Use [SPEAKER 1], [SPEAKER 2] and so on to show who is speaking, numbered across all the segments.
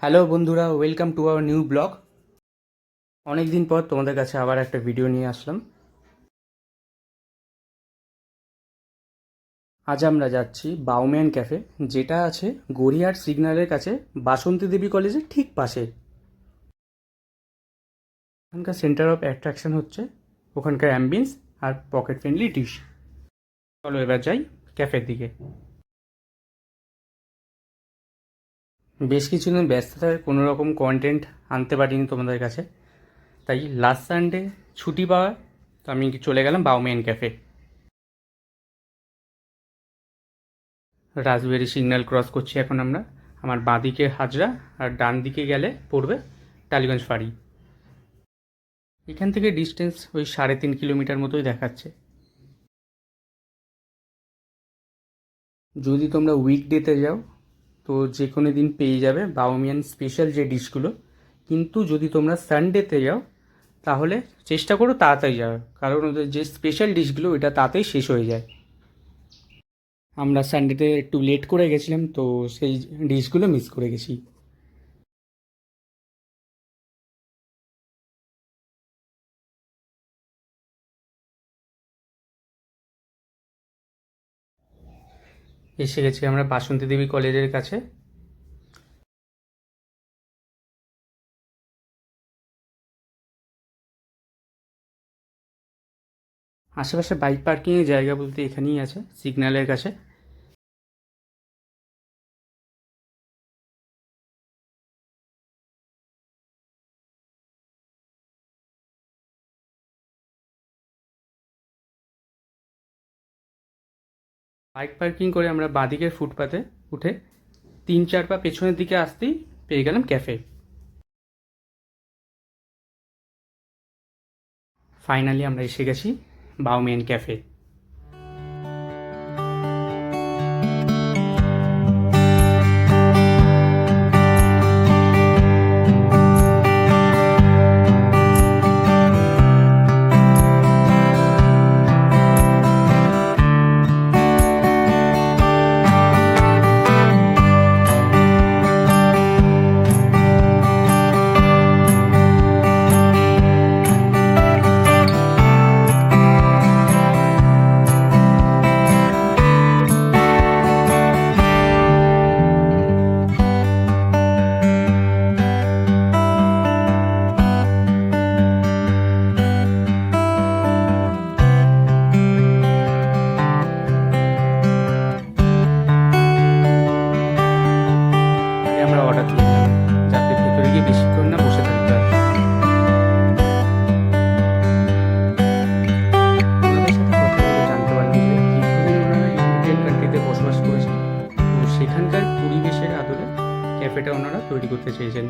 [SPEAKER 1] Hello বন্ধুরা, welcome to our new blog. অনেক দিন পর তোমাদের কাছে আবার একটা ভিডিও নিয়ে আসলাম। আজ আমরা যাচ্ছি বাউম্যান ক্যাফে, যেটা আছে গড়িয়ার সিগন্যালের কাছে, বাসন্তী দেবী কলেজের ঠিক পাশে। ওখানকার সেন্টার অফ অ্যাট্রাকশন হচ্ছে ওখানকার অ্যাম্বিয়েন্স আর পকেট ফ্রেন্ডলি ডিশ। চলো এবার যাই ক্যাফের দিকে। বেশ কিছুদিন ব্যস্ততায় কোনো রকম কন্টেন্ট আনতে পারিনি তোমাদের কাছে, তাই লাস্ট সানডে ছুটি পাওয়ায় তো আমি চলে গেলাম Bowman cafe. Raspberry signal cross করছি এখন আমরা। আমার বাঁ দিকে হাজরা আর ডান দিকে গেলে পড়বে টালিগঞ্জ ফাঁড়ি। এখান থেকে ডিস্টেন্স ওই 3.5 কিলোমিটার মতোই দেখাচ্ছে। যদি তোমরা উইকডেতে যাও তো যে কোনো দিন পেয়ে যাবে বাউমিয়ান স্পেশাল যে ডিশগুলো, কিন্তু যদি তোমরা সানডেতে যাও তাহলে চেষ্টা করো তাড়াতাড়ি যাওয়ার, কারণ ওদের যে স্পেশাল ডিশগুলো ওইটা তাড়াতাড়ি শেষ হয়ে যায়। আমরা সানডেতে একটু লেট করে গেছিলাম, তো সেই ডিশগুলো মিস করে গেছি। এসে গেছি আমরা বাসন্তী দেবী কলেজের কাছে। আশেপাশে বাইক পার্কিংয়ের জায়গা বলতে এখানেই আছে, সিগন্যালের কাছে। বাইক পার্কিং করে আমরা বাঁদিকের ফুটপাতে উঠে 3-4 পা পেছনের দিকে আসতেই পেয়ে গেলাম ক্যাফে। ফাইনালি আমরা এসে গেছি বাউমেন ক্যাফে। আগে আমরা অর্ডার দিয়ে দিলাম, যাতে ভেতরে গিয়ে বেশিক্ষণ না বসে থাকতে হয়। ওনাদের সাথে কথা বলে জানতে পারলাম যে দীর্ঘদিন ওনারা ইউরোপিয়ান কান্ট্রিতে বসবাস করেছেন, তো সেখানকার পরিবেশের আদলে ক্যাফেটা ওনারা তৈরি করতে চেয়েছেন।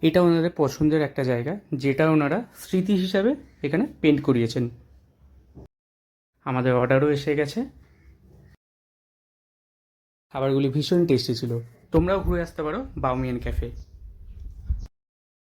[SPEAKER 1] এটা ওনাদের পছন্দের একটা জায়গা, যেটা ওনারা স্মৃতি হিসাবে এখানে পেন্ট করিয়েছেন। আমাদের অর্ডারও এসে গেছে। খাবারগুলি ভীষণ টেস্টি ছিল। তোমরাও ঘুরে আসতে পারো বাউমিয়ান ক্যাফে।